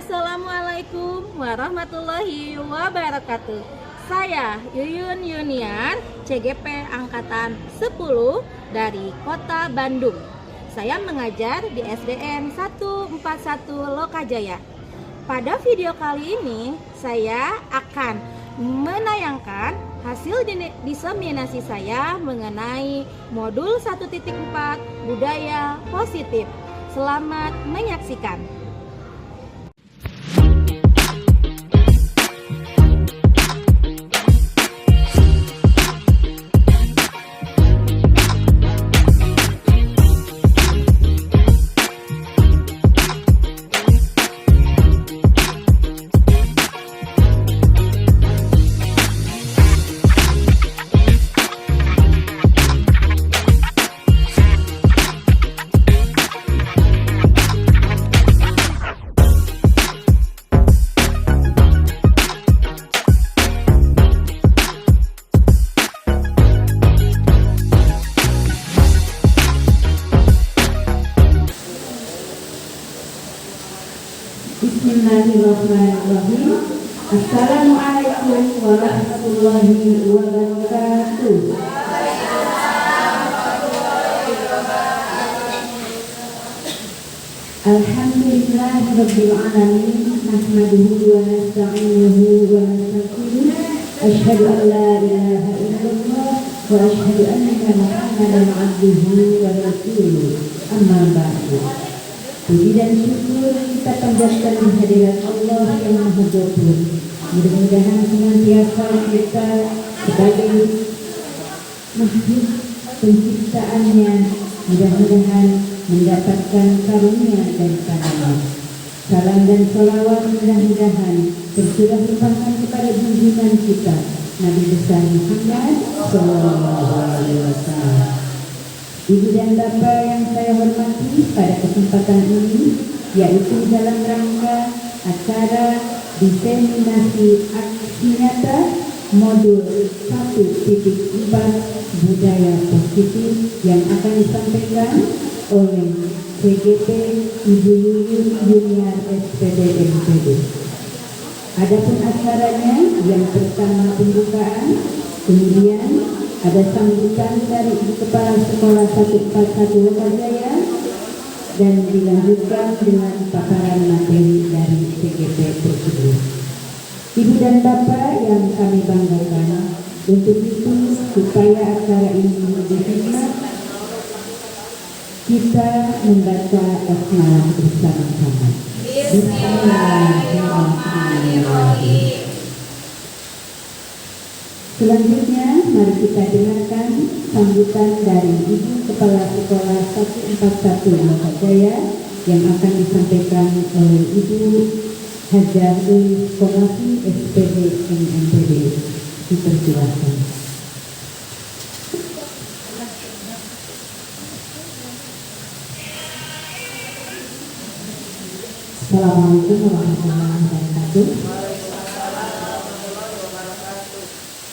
Assalamualaikum warahmatullahi wabarakatuh. Saya Yuyun Yuniar, CGP Angkatan 10 dari Kota Bandung. Saya mengajar di SDN 141 Lokajaya. Pada video kali ini, saya akan menayangkan hasil diseminasi saya mengenai modul 1.4 budaya positif. Selamat menyaksikan. Bismillahirrahmanirrahim. Assalamualaikum warahmatullahi wabarakatuh. Alhamdulillahirabbil alamin. Nahmaduhu wa nasta'inuhu wa nastaghfiruh. Asyhadu an la ilaha illallah wa asyhadu anna Muhammadan abduhu wa rasuluh. Amma ba'du. Puji dan syukur kita panjatkan kehadirat Allah yang Maha Gofur. Mudah-mudahan senantiasa kita sebagai makhluk penciptaannya, mudah-mudahan mendapatkan karunia daripadanya. Salam dan sholawat mudah-mudahan tercurah limpahkan kepada junjungan kita Nabi besar Muhammad Sallallahu Alaihi Wasallam. Ibu dan Bapak yang saya hormati, pada kesempatan ini yaitu dalam rangka acara diseminasi aksi nyata modul 1.4 budaya positif yang akan disampaikan oleh CGP Ibu Yuyun Yuniar SPD NPD. Adapun acaranya yang pertama pembukaan, kemudian ada sambutan dari Ibu Kepala Sekolah 141 Lokajaya dan dilanjutkan dengan paparan materi dari CGP tersebut. Ibu dan Bapak yang kami banggakan, untuk itu supaya acara ini lebih hikmat, kita membaca basmalah bersama-sama. Bismillahirrahmanirrahim. Selanjutnya, mari kita dengarkan sambutan dari Ibu Kepala Sekolah 141 Lokajaya yang akan disampaikan oleh Ibu Hajar Konafi SPD NPD. Dipersilakan. Assalamualaikum warahmatullahi wabarakatuh.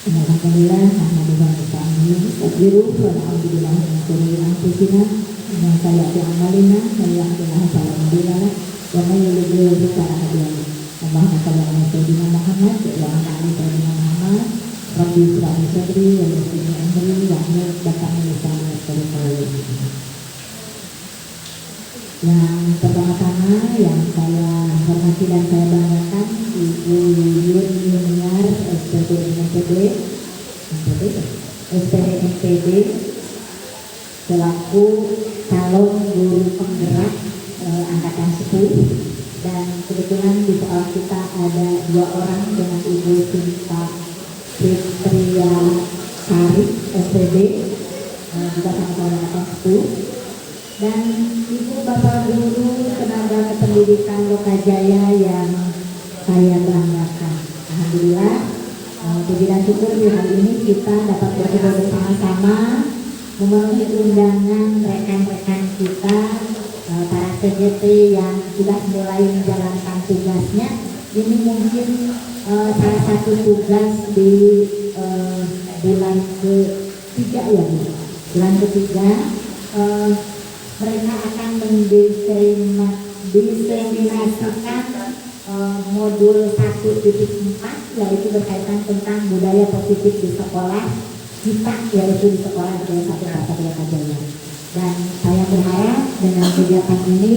Alhamdulillah, alhamdulillah kita amin. Takbiru, alhamdulillah min anfusina wa sayyi'ati a'malina, alhamdulillah alhamdulillah wa may yudlil fala hadiya lahu. Allahumma shalli ala sayyidina Muhammad wa ala ali sayyidina Muhammad. Rabbi shrah li sadri wa yassir li amri wahlul 'uqdatam min lisani yafqahu qawli. Yang pertama-tama yang saya hormati dan saya banggakan Ibu Yuyun Yuniar SPD NPD selaku calon guru penggerak angkatan 10, dan kebetulan di sekolah kita ada 2 orang dengan Ibu Sinta Fitria Sarif SPD juga sama-sama angkatan 10, dan Ibu Bapak Guru tenaga kependidikan Lokajaya yang saya banggakan. Alhamdulillah, puji dan syukur di hari ini kita dapat berkumpul bersama-sama memenuhi undangan rekan-rekan kita, para CGP yang sudah mulai menjalankan tugasnya. Ini mungkin salah satu tugas di bulan ketiga ya Bu. Bulan ketiga mereka akan mendiseminasikan modul 1.4, yaitu berkaitan tentang budaya positif di sekolah kita, yaitu di sekolah SD 1 Pasar Kajaya. Dan saya berharap dengan kegiatan ini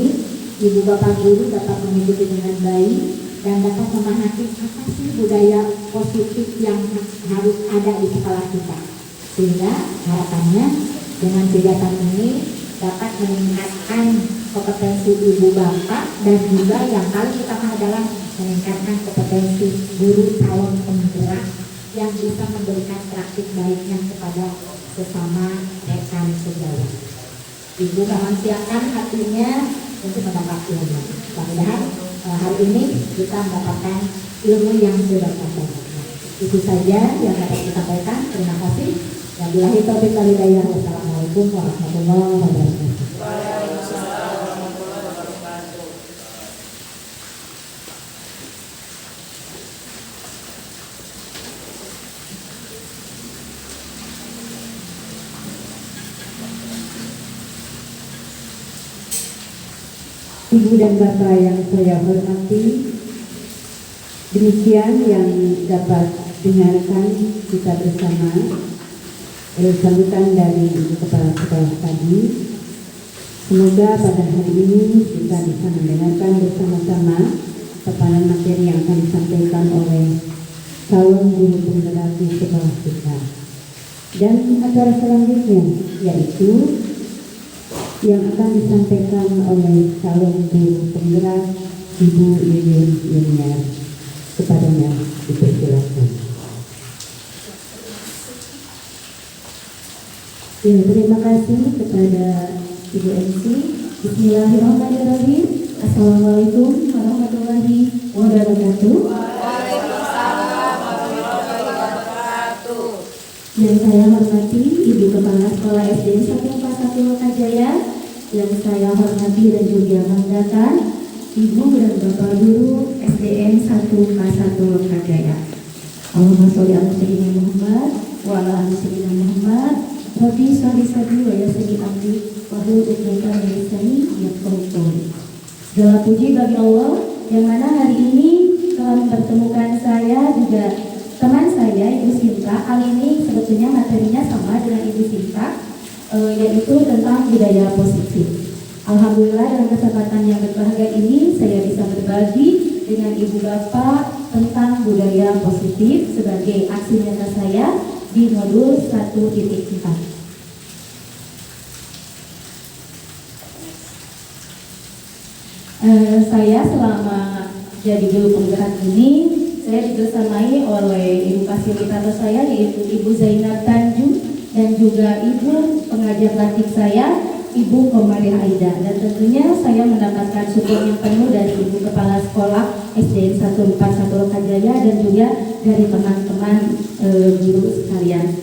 ibu bapak guru dapat mengikuti dengan baik dan dapat memahami apa sih budaya positif yang harus ada di sekolah kita, sehingga harapannya dengan kegiatan ini dapat meningkatkan kompetensi ibu bapak dan juga yang paling utama adalah meningkatkan kompetensi guru calon penggerak yang bisa memberikan praktik baiknya kepada sesama rekan sejawat. Ibu mohon siapkan hatinya untuk mendapat ilmu. Mudah-mudahan hari ini kita mendapatkan ilmu yang sebanyak-banyaknya. Itu saja yang dapat kita sampaikan. Terima kasih. Wabillahi taufiq wal hidayah. Wassalamualaikum warahmatullahi wabarakatuh. Ibu dan Bapak yang saya hormati, demikian yang dapat dengarkan kita bersama sambutan dari Ibu Kepala Sekolah tadi. Semoga pada hari ini kita bisa mendengarkan bersama-sama paparan materi yang akan disampaikan oleh calon guru penggerak di sekolah kita. Dan acara selanjutnya yaitu yang akan disampaikan oleh calon guru penggerak Ibu Yuyun Yuniar. Kepadanya dipersilakan. Ya, terima kasih kepada Ibu MC. Bismillahirrahmanirrahim. Assalamualaikum warahmatullahi wabarakatuh. Waalaikumsalam warahmatullahi wabarakatuh. Yang saya hormati Ibu Kepala Sekolah SD 141 Lokajaya, yang saya hormati dan juga banggakan Ibu dan Bapak Guru SDN 141 Lokajaya. Allahumma sholli ala sayyidina Muhammad wa ala ali sayyidina Muhammad. Rabbi sholli sadri wa yassir amri wahlul 'uqdatam min lisani yafqahu qawli. Segala puji bagi Allah yang mana hari ini telah mempertemukan saya juga teman saya Ibu Sinta. Kali ini sebetulnya materinya sama dengan Ibu Sinta, yaitu tentang budaya positif. Alhamdulillah dalam kesempatan yang berbahagia ini saya bisa berbagi dengan Ibu Bapak tentang budaya positif sebagai aksi nyata saya di modul 1.4. Saya selama jadi guru penggerak ini saya dibersamai oleh ibu fasilitator saya yaitu Ibu Zainab Tanjung dan juga ibu pengajar batik saya Ibu Komariah Aida, dan tentunya saya mendapatkan support yang penuh dari Ibu Kepala Sekolah SDN 141 Lokajaya dan juga dari teman-teman guru sekalian.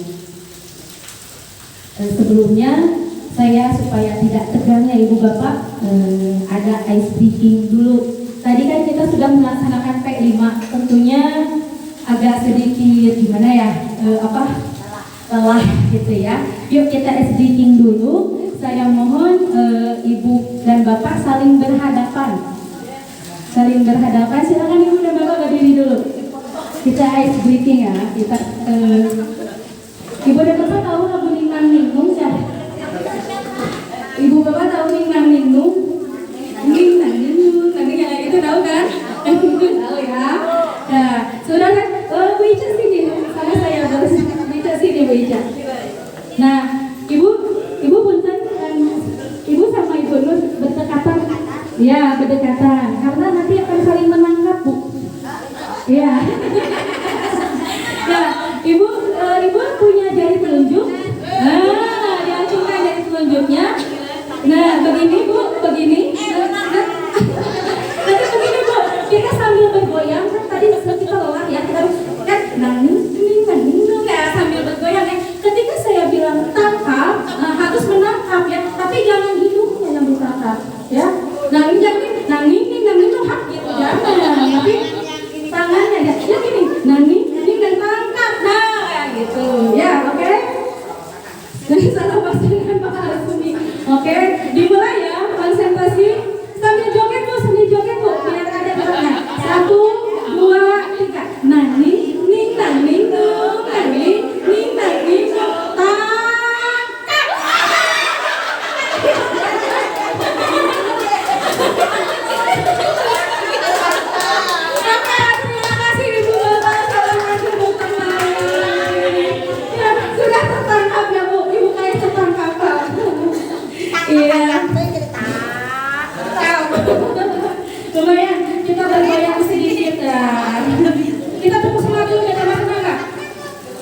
Sebelumnya saya supaya tidak tegangnya Ibu Bapak ada ice breaking dulu. Tadi kan kita sudah melaksanakan P5, tentunya agak sedikit gimana ya, lelah gitu ya. Yuk kita ice breaking dulu. Saya mohon Ibu dan Bapak saling berhadapan. Saling berhadapan. Silakan Ibu dan Bapak berdiri dulu. Kita ice breaking ya. Kita Ibu dan Bapak tahu lagu Ningnang Ningnung ya? Ibu Bapak tahu Ningnang Ningnung? Ningnang Ningnung, nanti kayak gitu tahu kan? Tahu ya. Nah, sudah kan? Bu Ica sini sama saya terus. Bu Ica sini Bu Ica. Nah, Ibu punten, Ibu sama Ibu Nur berdekatan. Ya, berdekatan. Karena nanti akan saling menangkap, Bu. Ya. Nah, Ibu punya jari telunjuk. Nah, diacungkan jari telunjuknya. Nah, begini Bu, begini. Nanti begini Bu, kita sambil bergoyang. Kan tadi kita lelah ya, kita harus kan nangis ya sambil bergoyang ya. Ketika saya bilang tangkap, harus menangkap ya, tapi jangan hidungnya yang ditangkap ya. Nangis tuh hak gitu jangan, tapi tangannya ya gini, nangis dan tangkap, nah ya gitu ya, oke. Jadi salah pasangan Pak Arsumi, oke. Dimulai ya, konsentrasi sambil joget Bu, biar ada geraknya. 1,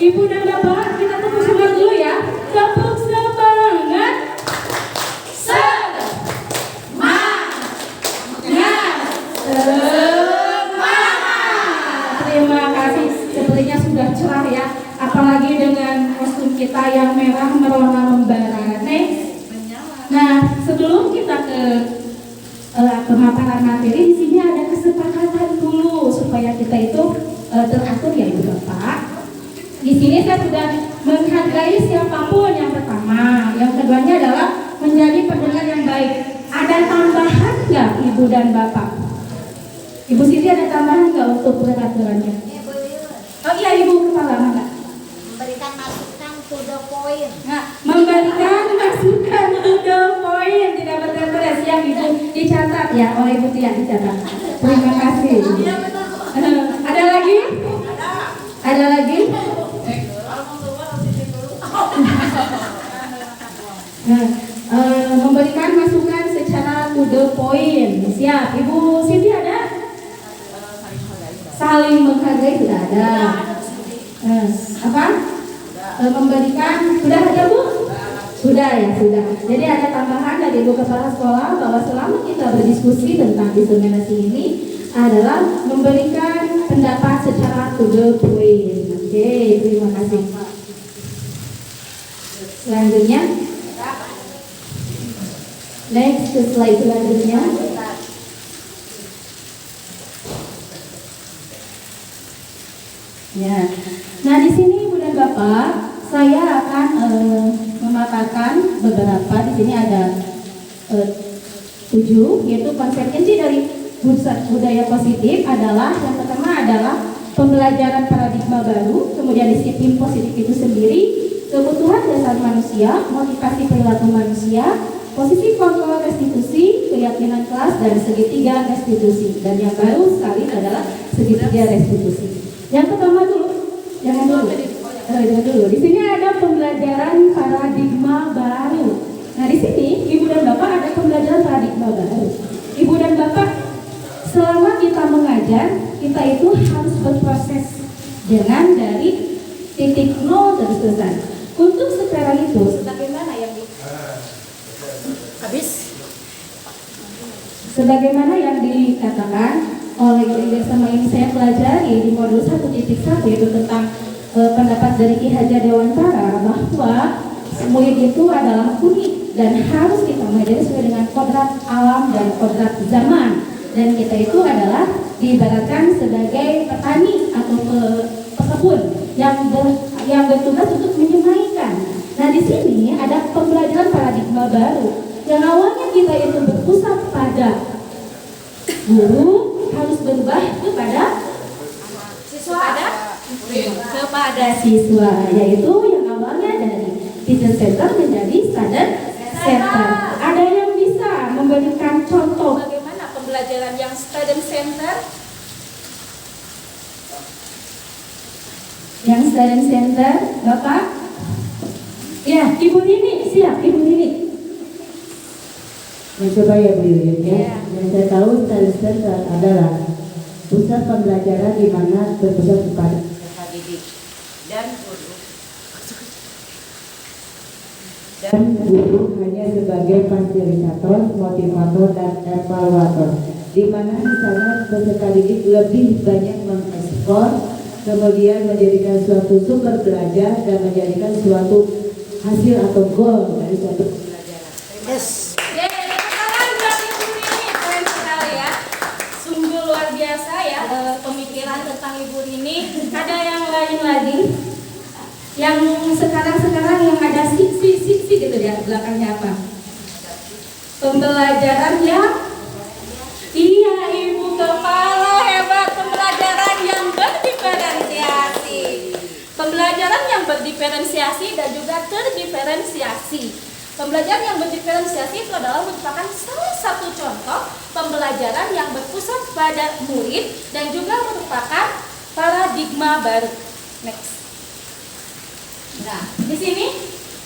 Ibu dan Bapak, kita tepuk semangat dulu ya. Tepuk semangat. Terima kasih. Sepertinya sudah cerah ya. Apalagi dengan kostum kita yang merah merona membara. Next. Nah, sebelum kita ke pemaparan materi, di sini ada kesepakatan dulu supaya kita itu teratur ya Ibu Bapak. Di sini saya sudah menghargai siapapun yang pertama. Yang keduanya adalah menjadi pendengar yang baik. Ada tambahan nggak Ibu dan Bapak? Ibu Siti ada tambahan nggak untuk peraturannya? Oh iya Ibu Kepala mana? Memberikan masukan to the point. Nah, memberikan masukan to the point, tidak berterus ya Ibu, dicatat ya oleh Ibu Tia, dicatat. Terima kasih. Ada lagi? Ada lagi? Nah, memberikan masukan secara to the point. Siap, Ibu Siti ada? Saling menghargai sudah ada. Apa? Memberikan sudah ada Bu? Sudah ya, sudah. Jadi ada tambahan dari Ibu Kepala Sekolah bahwa selama kita berdiskusi tentang diskriminasi ini adalah memberikan pendapat secara to the point. Oke, terima kasih. Selanjutnya, next ke slide selanjutnya. Ya. Nah, di sini Ibu dan Bapak, saya akan memaparkan beberapa. Di sini ada 7, yaitu konsekuensi dari budaya positif adalah yang pertama adalah pembelajaran paradigma baru, kemudian disiplin positif itu sendiri, kebutuhan dasar manusia, motivasi perilaku manusia, posisi kontrol restitusi, keyakinan kelas, dan segitiga restitusi. Dan yang baru sekali adalah segitiga restitusi. Yang pertama dulu, jangan dulu. Di sini ada pembelajaran paradigma baru. Nah, di sini Ibu dan Bapak ada pembelajaran paradigma baru. Ibu dan Bapak, selama kita mengajar, kita itu harus berproses dengan dari titik nol terus terusan. Untuk sekarang itu, sebagaimana yang sebagaimana yang dikatakan oleh bersama ini saya pelajari di modul 1.1 yaitu tentang pendapat dari Ki Hajar Dewantara bahwa murid itu adalah unik dan harus kita mengajari sesuai dengan kodrat alam dan kodrat zaman, dan kita itu adalah diibaratkan sebagai petani atau pekebun yang bertugas untuk menyemaikan. Nah, di sini ada pembelajaran paradigma baru yang awalnya kita itu berpusat pada guru harus berubah kepada siswa, yaitu yang awalnya dari teacher center menjadi student center. Ada yang bisa memberikan contoh bagaimana pembelajaran yang student center? Yang student center, Bapak? Ya, Ibu Nini, siap Ibu Nini. Coba ya Bu Yuyun ya. Yang saya tahu study center adalah pusat pembelajaran di mana berpusat kepada didik dan guru hanya sebagai fasilitator, motivator, dan evaluator, di mana di sana peserta didik lebih banyak mengeksplor, kemudian menjadikan suatu sumber belajar dan menjadikan suatu hasil atau goal dari suatu pembelajaran. Yes. Pemikiran tentang Ibu ini. Ada yang lain lagi yang sekarang yang ada sisi gitu ya, belakangnya apa? Pembelajaran yang iya Ibu Kepala hebat, pembelajaran yang berdiferensiasi. Pembelajaran yang berdiferensiasi dan juga terdiferensiasi. Pembelajaran yang berdiferensiasi itu adalah merupakan salah satu contoh pembelajaran yang berpusat pada murid dan juga merupakan paradigma baru. Next. Nah, di sini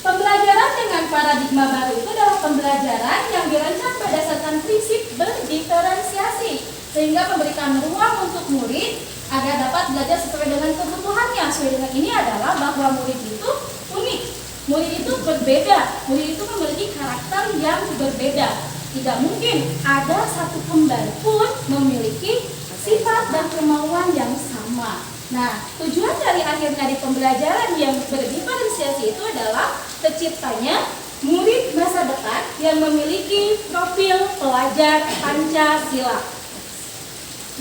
pembelajaran dengan paradigma baru itu adalah pembelajaran yang dirancang berdasarkan prinsip berdiferensiasi sehingga memberikan ruang untuk murid agar dapat belajar sesuai dengan kebutuhannya. Sesuai dengan ini adalah bahwa murid itu unik, murid itu berbeda, murid itu memiliki karakter yang berbeda. Tidak mungkin ada satu kembar pun memiliki sifat dan kemauan yang sama. Nah, tujuan dari akhirnya di pembelajaran yang berdiferensiasi itu adalah terciptanya murid masa depan yang memiliki profil pelajar Pancasila.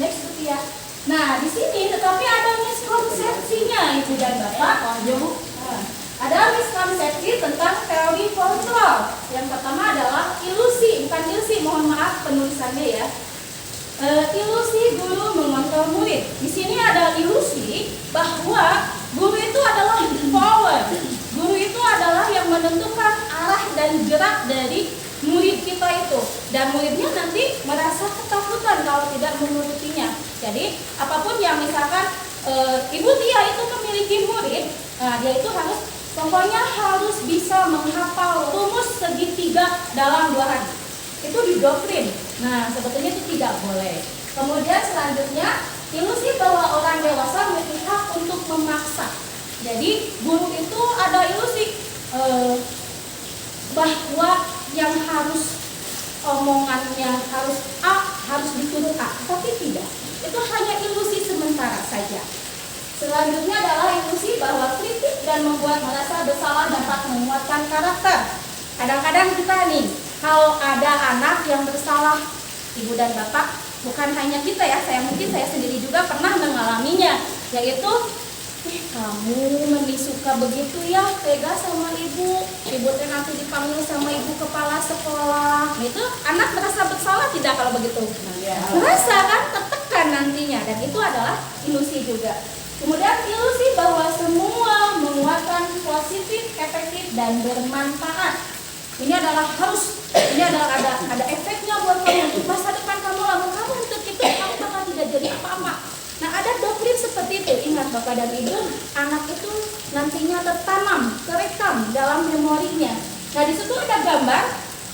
Next, ya. Nah, di sini tetapi ada miskonsepsinya, Ibu dan Bapak. Ada miskonsepsi tentang teori kontrol. Yang pertama adalah ilusi, bukan ilusi, mohon maaf penulisannya ya. Ilusi guru mengontrol murid. Di sini ada ilusi bahwa guru itu adalah power. Guru itu adalah yang menentukan arah dan gerak dari murid kita itu. Dan muridnya nanti merasa ketakutan kalau tidak menurutinya. Jadi apapun yang misalkan Ibu Tia itu memiliki murid, nah, dia itu pokoknya harus bisa menghafal rumus segitiga dalam 2 hari. Itu didoktrin. Nah, sebetulnya itu tidak boleh. Kemudian selanjutnya, ilusi bahwa orang dewasa memiliki hak untuk memaksa. Jadi guru itu ada ilusi bahwa yang harus omongannya harus A, harus dituruh A, tapi tidak. Itu hanya ilusi sementara saja. Selanjutnya adalah ilusi bahwa kritik dan membuat merasa bersalah dapat menguatkan karakter. Kadang-kadang kita nih, kalau ada anak yang bersalah, Ibu dan Bapak, bukan hanya kita ya, mungkin saya sendiri juga pernah mengalaminya, yaitu kamu lebih suka begitu ya, tega sama ibu teh nanti dipanggil sama ibu kepala sekolah. Itu anak merasa bersalah tidak kalau begitu? Merasa kan, tertekan nantinya, dan itu adalah ilusi juga. Kemudian ilusi bahwa semua menguatkan positif, efektif, dan bermanfaat. Ini adalah ada efeknya buat kamu, untuk masa depan kamu, lama kamu untuk itu, kamu bakal tidak jadi apa-apa. Nah, ada doktrin seperti itu. Ingat Bapak dan Ibu, anak itu nantinya tertanam, terekam dalam memorinya. Nah, di situ ada gambar,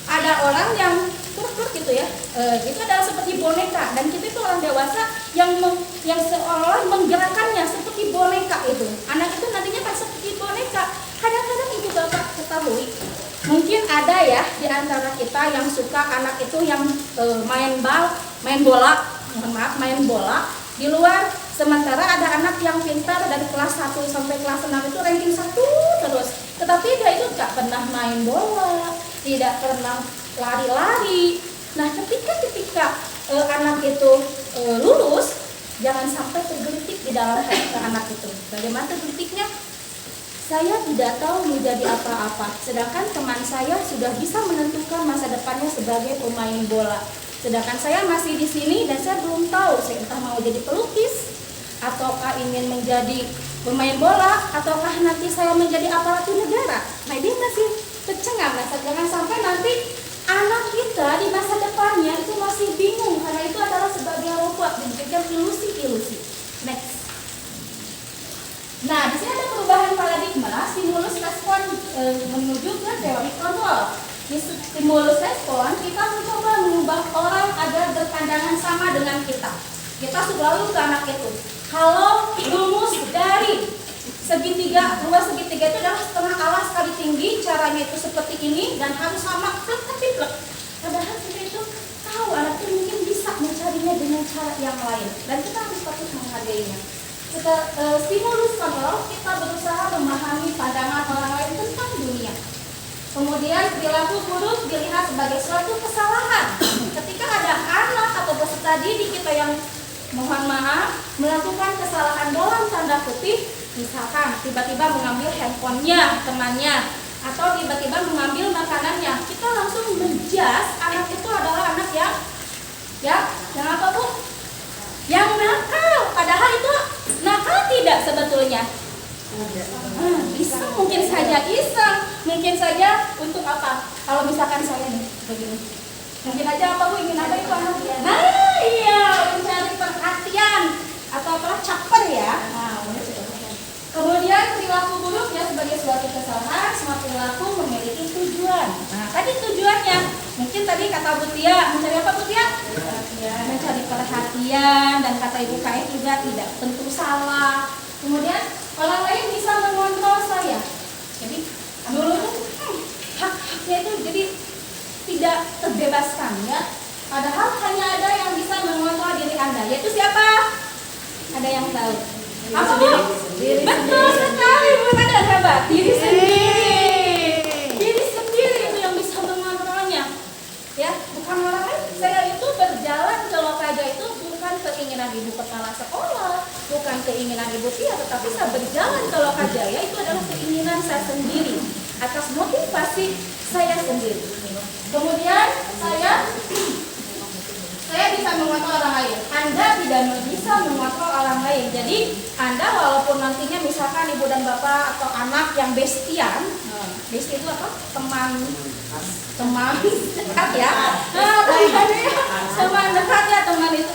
ada orang yang kurus gitu ya. Itu adalah seperti boneka, dan kita itu orang dewasa yang seolah menggerakkannya seperti boneka itu. Anak itu nantinya kan seperti boneka. Kadang-kadang Ibu Bapak ketahui, mungkin ada ya di antara kita yang suka anak itu yang main bola di luar, sementara ada anak yang pintar dari kelas 1 sampai kelas 6 itu ranking 1 terus. Tetapi dia itu tidak pernah main bola, tidak pernah lari-lari. Nah, ketika anak itu lulus, jangan sampai tergelitik di dalam hati anak itu. Bagaimana tergelitiknya? Saya tidak tahu menjadi apa-apa, sedangkan teman saya sudah bisa menentukan masa depannya sebagai pemain bola. Sedangkan saya masih di sini dan saya belum tahu, saya entah mau jadi pelukis, ataukah ingin menjadi pemain bola, ataukah nanti saya menjadi aparatur negara. Nah, ini masih tercengang. Nah, jangan sampai nanti anak kita di masa depannya itu masih bingung, karena itu adalah sebagai robot dan juga ilusi-ilusi. Next. Nah, di sini ada perubahan paradigma, stimulus respon menuju ke teori kontrol. Di stimulus respon, kita mencoba mengubah orang agar berpandangan sama dengan kita. Kita selalu ke anak itu, kalau rumus dari luas segitiga itu adalah setengah alas kali tinggi, caranya itu seperti ini dan harus sama plek tapi plek. Padahal kita itu tahu anak itu mungkin bisa mencarinya dengan cara yang lain, dan kita harus patut menghargainya. Stimulus kontrol, kita berusaha memahami pandangan orang lain tentang dunia. Kemudian perilaku buruk dilihat sebagai suatu kesalahan. Ketika ada anak atau peserta didik kita yang mohon maaf melakukan kesalahan dalam tanda kutip, misalkan tiba-tiba mengambil handphonenya temannya, atau tiba-tiba mengambil makanannya, kita langsung menjas anak itu adalah anak yang apa Bu? Yang nakal. Padahal itu nakal tidak sebetulnya. Bisa mungkin saja iseng, mungkin saja untuk apa? Kalau misalkan saya nih begini, mungkin aja apa Bu, ingin apa itu anak ya? Nah iya, mencari perhatian atau apa, caper ya. Nah, kemudian perilaku buruknya sebagai suatu kesalahan, semua perilaku memiliki tujuan. Nah, tadi tujuannya Mungkin tadi kata Bu Tia, mencari apa Bu Tia? Mencari perhatian, dan kata Ibu Kais juga tidak tentu salah. Kemudian orang lain bisa mengontrol saya. Jadi dulu tuh hak-haknya itu jadi tidak terbebaskan ya. Padahal hanya ada yang bisa mengontrol diri Anda, yaitu siapa? Ada yang tahu? Apa Bu? Betul sekali Bu, ada hebat. Diri sendiri. Diri sendiri itu yang bisa mengontrolnya. Ya, bukan orang lain. Saya itu berjalan ke Lokaja itu bukan keinginan ibu kepala sekolah, bukan keinginan ibu Tia, tetapi saya berjalan ke Lokajaya itu adalah keinginan saya sendiri, atas motivasi saya sendiri. Kemudian saya bisa mengontrol orang lain. Anda tidak bisa mengontrol orang lain. Jadi Anda walaupun nantinya misalkan ibu dan bapak atau anak yang bestian, besti itu apa? Teman dekat ya. Teman dekat ya, teman itu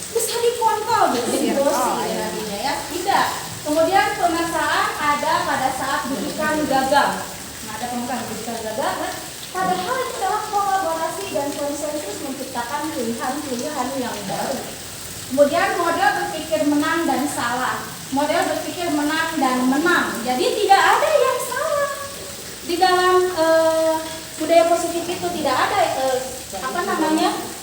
bisa dikontrol gitu, didosi nantinya ya. Tidak. Kemudian pengesahan ada pada saat dudukan gagal. Nah, ada pengesahan dudukan gagal. Padahal itu adalah kolaborasi dan konsensus menciptakan pilihan-pilihan yang baru. Kemudian model berpikir menang dan salah, model berpikir menang dan menang. Jadi tidak ada yang salah di dalam budaya positif itu. Tidak ada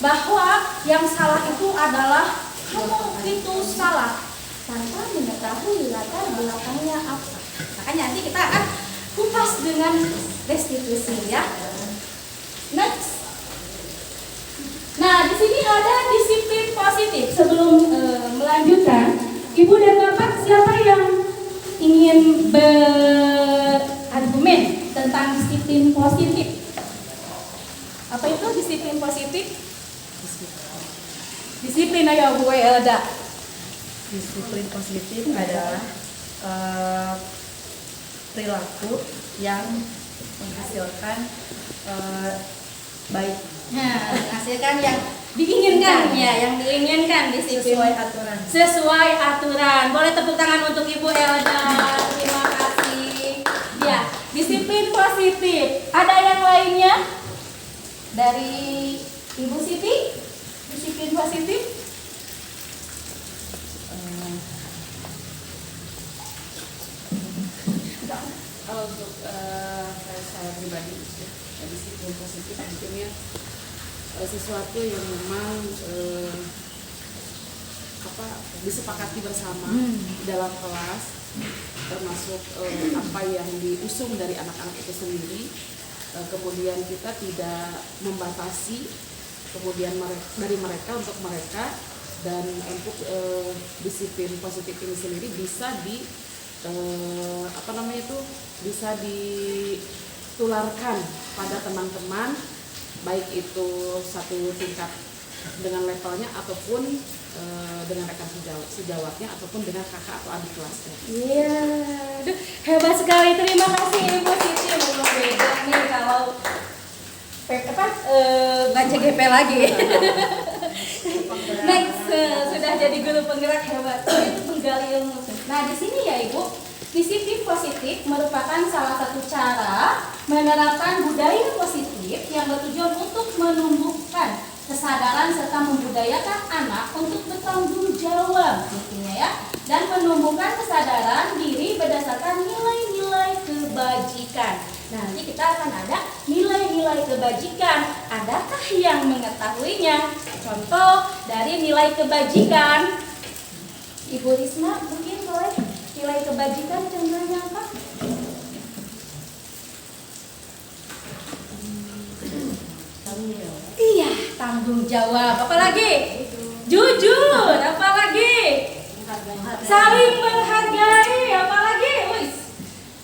bahwa yang salah itu adalah kamu itu salah tanpa mengetahui latar belakangnya apa. Makanya nanti kita akan kupas dengan restitusi ya. Next. Nah, di sini ada disiplin positif. Sebelum melanjutkan, Ibu dan Bapak siapa yang ingin berargumen tentang disiplin positif? Apa itu disiplin positif? Disiplin ayo Bu Elda. Disiplin positif adalah perilaku yang menghasilkan baik. Nah, menghasilkan yang diinginkan ya, yang diinginkan disiplin sesuai aturan. Boleh tepuk tangan untuk Ibu Elda. Terima kasih. Ya, disiplin positif. Ada yang lainnya? Dari Ibu Siti, disiplin positif. Kalau untuk saya pribadi, disiplin positif mungkinnya sesuatu yang memang disepakati bersama dalam kelas, termasuk apa yang diusung dari anak-anak itu sendiri. Kemudian kita tidak membatasi kemudian dari mereka untuk mereka, dan untuk disiplin positif ini sendiri bisa bisa ditularkan pada teman-teman, baik itu satu tingkat dengan levelnya ataupun dengan rekan sejawatnya ataupun dengan kakak atau adik kelasnya. Iya, hebat sekali. Terima kasih Ibu Siti. Belum beda nih kalau baca GP lagi. Next, sudah jadi guru penggerak hebat. Itu menggali ilmu. Nah, di sini ya Ibu, disiplin positif merupakan salah satu cara menerapkan budaya positif yang bertujuan untuk menumbuhkan kesadaran serta membudayakan anak untuk bertanggung jawab, intinya ya, dan menumbuhkan kesadaran diri berdasarkan nilai-nilai kebajikan. Nanti kita akan ada nilai-nilai kebajikan. Adakah yang mengetahuinya? Contoh dari nilai kebajikan, Ibu Risma mungkin boleh. Nilai kebajikan contohnya apa? Iya, tanggung jawab. Apalagi? Jujur. Apalagi? Saling menghargai. Apalagi?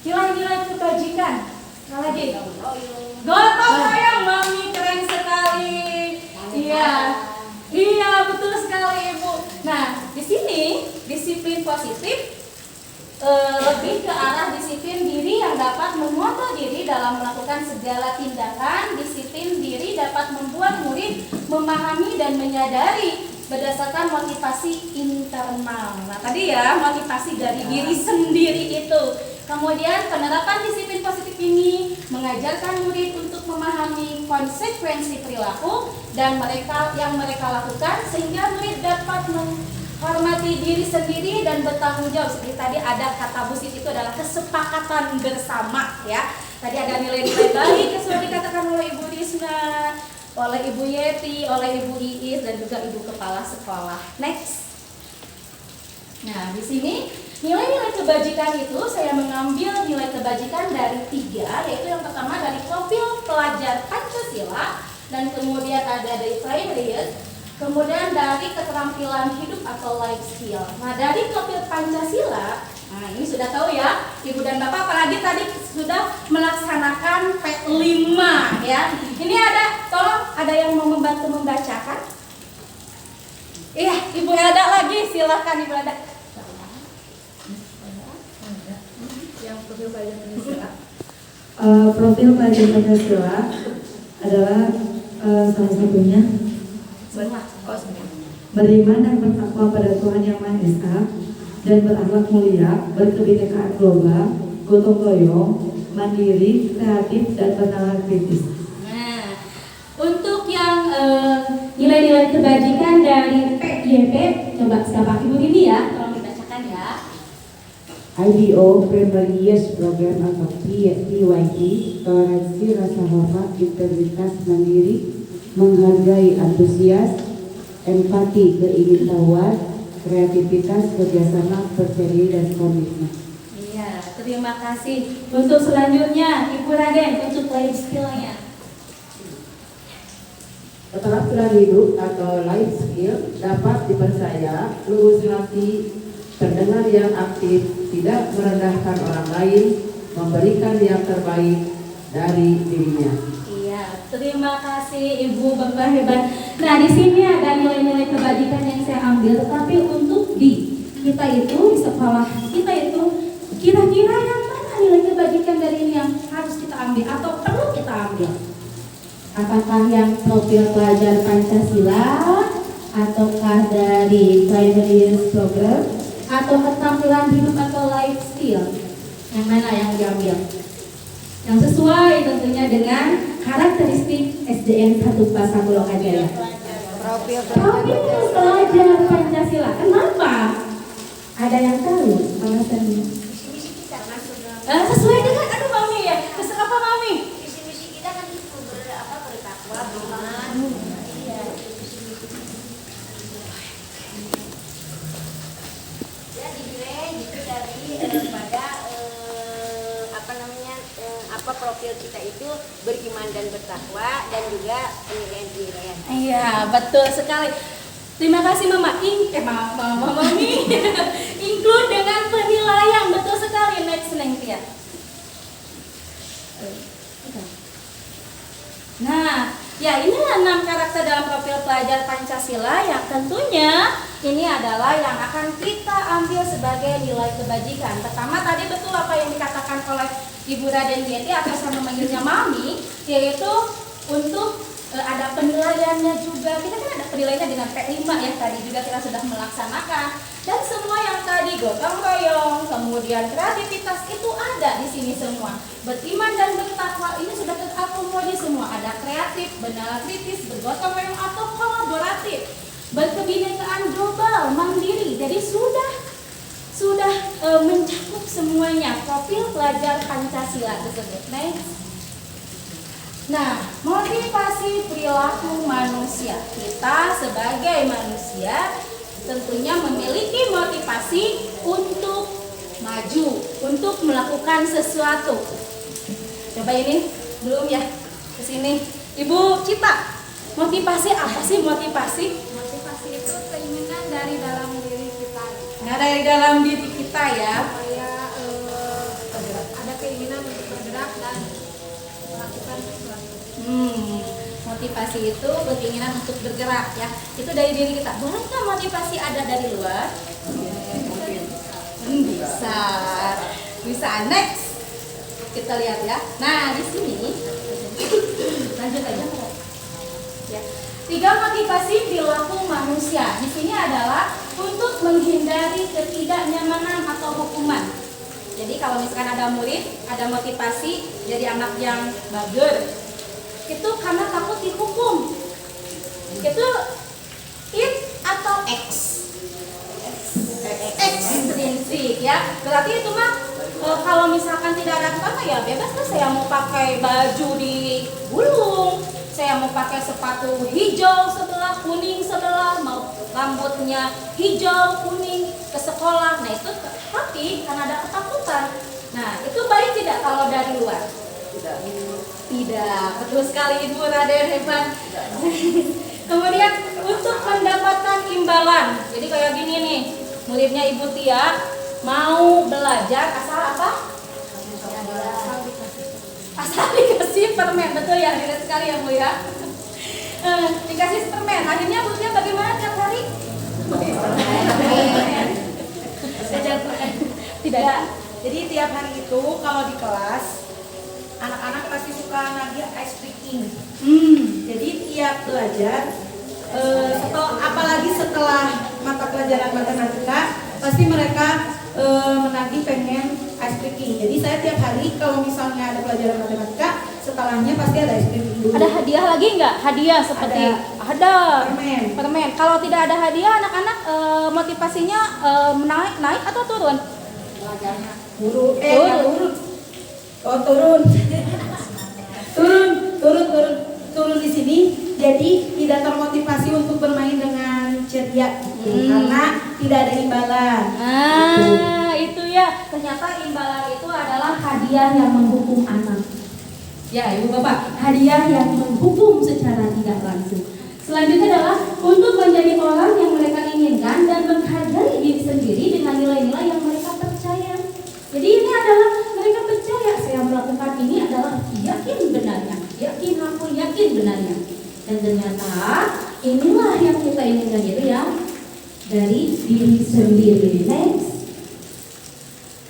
Nilai-nilai kebajikan. Apalagi? Gotong royong, mami keren sekali. Iya. Iya, betul sekali Ibu. Nah, di sini disiplin positif lebih ke arah disiplin diri yang dapat mengontrol diri dalam melakukan segala tindakan. Disiplin diri dapat membuat murid memahami dan menyadari berdasarkan motivasi internal. Nah, tadi ya, motivasi dari diri sendiri itu. Kemudian penerapan disiplin positif ini mengajarkan murid untuk memahami konsekuensi perilaku dan yang mereka lakukan sehingga murid dapat menghormati diri sendiri dan bertanggung jawab. Seperti tadi ada kata busit itu adalah kesepakatan bersama ya. Tadi ada nilai-nilai baik yang sudah dikatakan oleh Ibu Risna, oleh Ibu Yeti, oleh Ibu Iis dan juga Ibu Kepala Sekolah. Next. Nah, di sini nilai-nilai kebajikan itu saya mengambil nilai kebajikan dari 3, yaitu yang pertama dari profil pelajar Pancasila, dan kemudian ada dari primary, kemudian dari keterampilan hidup atau life skill. Nah, dari profil Pancasila, nah ini sudah tahu ya, Ibu dan Bapak, apalagi tadi sudah melaksanakan P5 ya. Ini tolong ada yang mau membantu membacakan? Iya, Ibu Elda lagi, silahkan Ibu Elda. Yang profil pelajar Pancasila. Profil pelajar Pancasila adalah salah satunya beriman dan bertakwa pada Tuhan Yang Maha Esa dan berakhlak mulia, berkebinekaan global, gotong royong, mandiri, kreatif, dan bernalar kritis. Nah, untuk yang nilai-nilai kebajikan dari PYP, coba siapa Ibu ini ya, tolong dibacakan ya. IDO Primary Years Program atau PYP, toleransi, rasa hormat, integritas, mandiri, menghargai, antusias, empati, keingintahuan, kreativitas, kerjasama, percaya diri, dan komitmen. Iya, terima kasih. Untuk selanjutnya, Ibu Raden, untuk life skill-nya. Keterampilan hidup atau life skill dapat dipercaya, lurus hati, terdengar yang aktif, tidak merendahkan orang lain, memberikan yang terbaik dari dirinya. Iya, terima kasih Ibu, Bapak hebat. Nah, di sini ada nilai-nilai kebajikan yang saya ambil, tetapi untuk di kita itu di sekolah kita itu kira-kira yang mana nilai kebajikan dari ini yang harus kita ambil atau perlu kita ambil? Apakah yang profil pelajar Pancasila, ataukah dari primary years program, atau keterampilan hidup atau life skill? Yang mana yang diambil? Yang sesuai tentunya dengan karakteristik SDN 141 Lokajaya. Profil Profil pelajar Pancasila. Kenapa? Ada yang tahu alasannya? Visi-misi kita kan sudah. Sesuai dengan Mami ya. Sesuai apa Mami? Visi-misi kita kan itu bertakwa, beriman. Iya, visi-misi. Ya dinilai gitu dari pada profil kita itu beriman dan bertakwa dan juga penilaian-penilaian. Iya, betul sekali. Terima kasih Mama. Mami. Include dengan penilaian, betul sekali. Next ya. Nah, ya inilah 6 karakter dalam profil pelajar Pancasila yang tentunya ini adalah yang akan kita ambil sebagai nilai kebajikan. Pertama tadi betul apa yang dikatakan oleh Ibu Raden Yeti atau sama manggilnya Mami, yaitu untuk ada penilaiannya juga. Kita kan ada penilaiannya dengan P5 ya, tadi juga kita sudah melaksanakan. Dan semua yang tadi gotong royong, kemudian kreativitas itu ada di sini semua. Beriman dan bertakwa ini sudah terakomodir semua. Ada kreatif, bernalar kritis, bergotong royong atau kolaboratif. Berkebinekaan global, mandiri. Jadi sudah mencakup semuanya profil pelajar Pancasila tersebut. Next. Nah, motivasi perilaku manusia. Kita sebagai manusia tentunya memiliki motivasi untuk maju, untuk melakukan sesuatu. Coba ini belum ya, ke sini. Ibu Cita, motivasi apa sih motivasi? Motivasi itu keinginan dari dalam diri kita. Nah, dari dalam diri kita ya. Supaya ada keinginan untuk bergerak dan melakukan sesuatu. Motivasi itu keinginan untuk bergerak ya. Itu dari diri kita. Bolehkah motivasi ada dari luar? Bisa. Bisa. Next. Kita lihat ya. Nah, di sini lanjut aja. Ya. 3 motivasi perilaku manusia. Di sini adalah untuk menghindari ketidaknyamanan atau hukuman. Jadi kalau misalkan ada murid, ada motivasi jadi anak yang bager, itu karena takut dihukum. Itu it atau X? Ekstrinsik ya. Berarti itu mah kalau misalkan tidak ada apa ya bebas kan, saya mau pakai baju digulung, saya mau pakai sepatu hijau sebelah, kuning sebelah, mau rambutnya hijau, kuning ke sekolah. Nah itu tapi karena ada ketakutan. Nah itu baik tidak kalau dari luar? Tidak, betul sekali Ibu Raden, hebat. Kemudian untuk pendapatan imbalan, jadi kayak gini nih, muridnya Ibu Tia mau belajar asal apa? Asal dikasih permen, betul ya, hebat sekali ya Bu ya. Dikasih permen, akhirnya Bu Tia bagaimana tiap hari? Tidak. Jadi tiap hari itu kalau di kelas anak-anak pasti suka nagih ice breaking. Jadi tiap belajar, apalagi setelah mata pelajaran matematika, pasti mereka menagih pengen ice breaking. Jadi saya tiap hari kalau misalnya ada pelajaran matematika, setelahnya pasti ada ice breaking dulu. Ada hadiah lagi nggak? Hadiah seperti ada permen. Kalau tidak ada hadiah, anak-anak motivasinya naik atau turun? Turun di sini. Jadi tidak termotivasi untuk bermain dengan ceria karena tidak ada imbalan. Itu ya. Ternyata imbalan itu adalah hadiah yang menghukum anak. Ya, Ibu Bapak, hadiah yang menghukum secara tidak langsung. Selanjutnya adalah untuk menjadi orang yang mereka inginkan dan menghargai diri sendiri dengan nilai-nilai yang mereka percaya. Jadi ini adalah mereka percaya saya melakukan ini adalah yakin benarnya, yakin benarnya. Dan ternyata inilah yang kita inginkan itu ya dari diri sendiri. Next.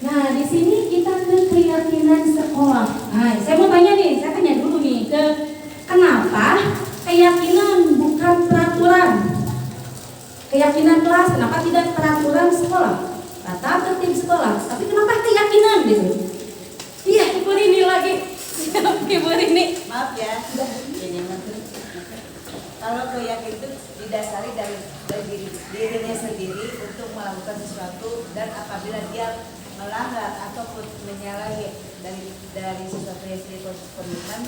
Nah di sini kita ke keyakinan sekolah. Nah saya mau tanya nih, saya tanya dulu nih ke kenapa keyakinan bukan peraturan? Keyakinan kelas, kenapa tidak peraturan sekolah? Tata tertib sekolah, tapi kenapa keyakinan gitu? Iya, Ibu Rini lagi. Ibu Rini. Maaf ya, kalau keyakinan itu didasari dari dirinya sendiri untuk melakukan sesuatu, dan apabila dia melanggar ataupun menyalahi dari sesuatu yang diperlukan,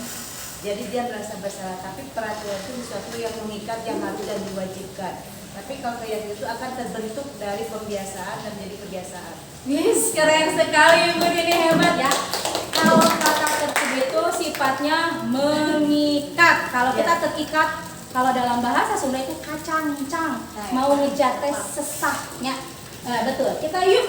jadi dia merasa bersalah. Tapi peraturan itu sesuatu yang mengikat, yang harus dan diwajibkan. Tapi kalau keyakinan itu akan terbentuk dari pembiasaan dan menjadi kebiasaan. Yes, keren sekali Ibu Rini, hebat ya. Kalau tata tertib itu sifatnya mengikat. Kalau kita terikat, kalau dalam bahasa Sunda itu kacang-cang, mau ngejates sesahnya. Nah, betul. Kita yuk.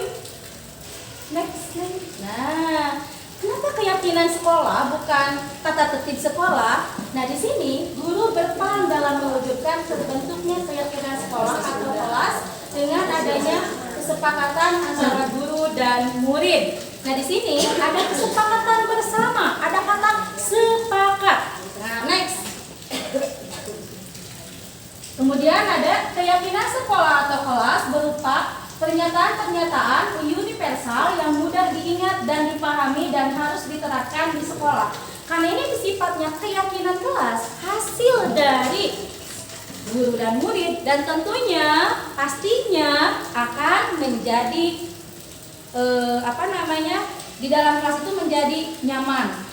Next. Nah, kenapa keyakinan sekolah bukan tata tertib sekolah? Nah, di sini guru berperan dalam mewujudkan terbentuknya keyakinan sekolah atau kelas dengan adanya kesepakatan antara guru dan murid. Nah, di sini ada kesepakatan bersama, ada kata sepakat. Nah, next. Kemudian ada keyakinan sekolah atau kelas berupa pernyataan-pernyataan universal yang mudah diingat dan dipahami dan harus diterapkan di sekolah. Karena ini sifatnya keyakinan kelas, hasil dari guru dan murid, dan tentunya pastinya akan menjadi di dalam kelas itu menjadi nyaman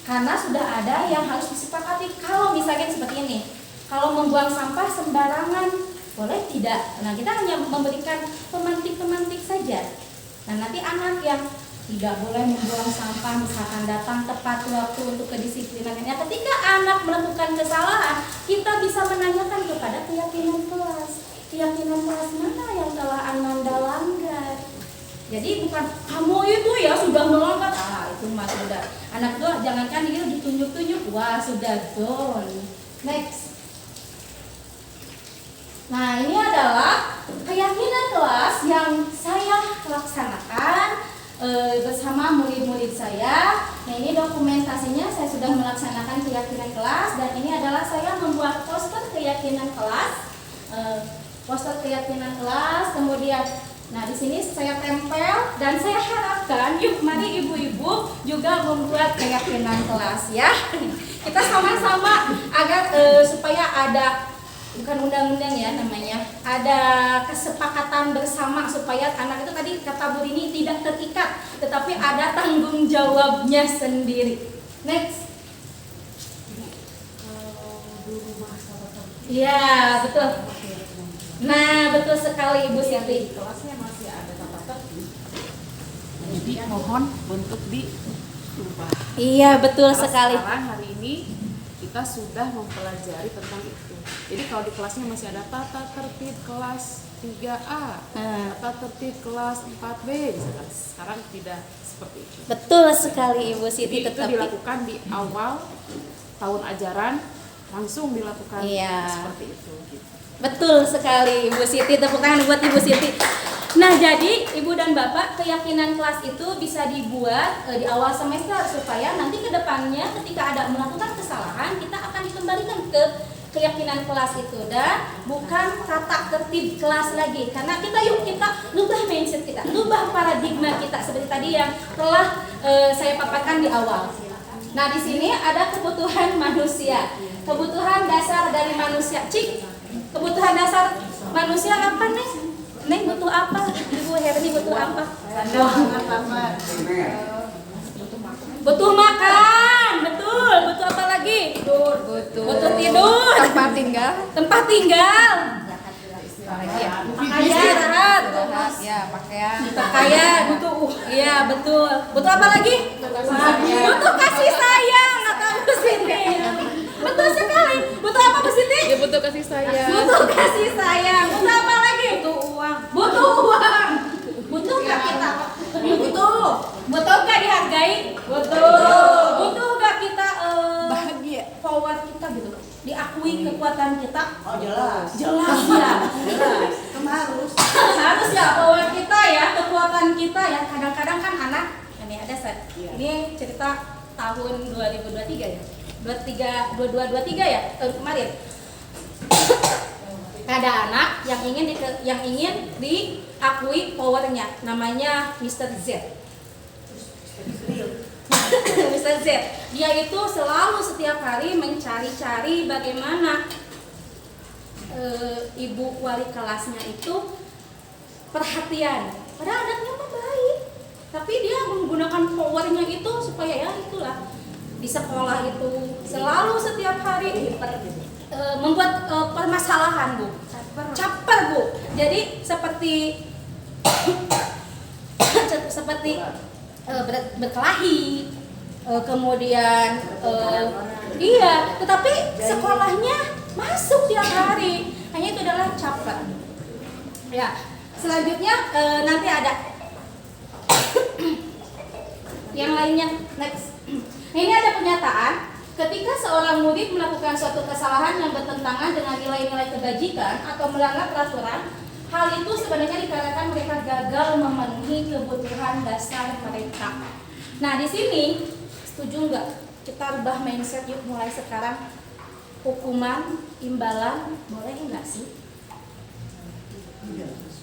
karena sudah ada yang harus disepakati. Kalau misalnya seperti ini, kalau membuang sampah sembarangan boleh tidak? Nah, kita hanya memberikan pemantik-pemantik saja. Nah, nanti anak yang tidak boleh membuang sampah misalkan datang tepat waktu untuk kedisiplinannya. Ketika anak melakukan kesalahan, kita bisa menanyakan kepada keyakinan kelas. Keyakinan kelas mana yang telah Ananda langgar? Jadi bukan kamu itu ya sudah melanggar. Itu mah sudah. Anak tuh jangankan dia ditunjuk-tunjuk, wah sudah done. Next. Nah, ini adalah keyakinan kelas yang saya laksanakan bersama murid-murid saya. Nah, ini dokumentasinya, saya sudah melaksanakan keyakinan kelas, dan ini adalah saya membuat poster keyakinan kelas. Kemudian Nah, di sini saya tempel dan saya harapkan yuk mari ibu-ibu juga membuat keyakinan kelas ya. Kita sama-sama agar supaya ada bukan undang-undang ya namanya, ada kesepakatan bersama supaya anak itu tadi kata Bu Rini tidak terikat, tetapi ada tanggung jawabnya sendiri. Next. Iya, betul. Nah, betul sekali Ibu Siti. Kelasnya masih ada tata tertib. Jadi mohon untuk diubah. Iya, betul Karena sekali. sekarang hari ini kita sudah mempelajari tentang itu. Jadi kalau di kelasnya masih ada tata tertib kelas 3A, tata tertib kelas 4B, misalkan. Sekarang tidak seperti itu. Betul sekali Ibu Siti, Jadi itu tetapi dilakukan di awal tahun ajaran, langsung dilakukan Iya. seperti itu. Gitu. betul sekali Ibu Siti, tepuk tangan buat Ibu Siti. Nah, jadi Ibu dan Bapak, keyakinan kelas itu bisa dibuat di awal semester supaya nanti ke depannya ketika ada melakukan kesalahan kita akan dikembalikan ke keyakinan kelas itu dan bukan tata tertib kelas lagi. Karena kita ubah mindset kita, ubah paradigma kita seperti tadi yang telah saya paparkan di awal. Nah, di sini ada kebutuhan manusia, kebutuhan dasar dari manusia. Cik, kebutuhan dasar manusia apa nih? Neng butuh apa? Ibu Herni butuh apa? Butuh makan, betul. Butuh apa lagi? Butuh tidur. Tempat tinggal. Tempat tinggal. Istirahat. Ya, pakaian. Pakaian. Iya, betul. Butuh apa lagi? Butuh kasih sayang atau Bu Siti. Betul sekali. Butuh apa Bu Siti? Ya, butuh kasih sayang. Butuh kasih sayang. Butuh apa lagi? Butuh uang. Butuh uang. Butuh nggak kita? Butuh. Butuh nggak dihargai? Butuh. Butuh nggak kita Bahagia. power kita gitu? Diakui kekuatan kita? Oh jelas. Jelas ya. Jelas. Kamu harus. Harus ya power kita ya, kekuatan kita ya. Kadang-kadang kan anak ini ada set. Ini cerita tahun 2023 ya. 2223 ya tahun kemarin. Ada anak yang ingin diakui powernya, namanya Mr. Z. Mr. Z. Dia itu selalu setiap hari mencari-cari bagaimana ibu wali kelasnya itu perhatian. Padahal anaknya mah baik, tapi dia menggunakan powernya itu supaya ya itulah di sekolah itu selalu setiap hari membuat permasalahan Bu, caper Bu. Jadi seperti berkelahi, kemudian iya, tetapi sekolahnya masuk tiap hari. Hanya itu adalah caper. Ya, selanjutnya nanti ada yang lainnya next. Ini ada pernyataan. Ketika seorang murid melakukan suatu kesalahan yang bertentangan dengan nilai-nilai kebajikan atau melanggar peraturan, hal itu sebenarnya dikarenakan mereka gagal memenuhi kebutuhan dasar mereka. Nah, di sini setuju nggak? Kita rubah mindset yuk mulai sekarang. Hukuman, imbalan, boleh nggak sih?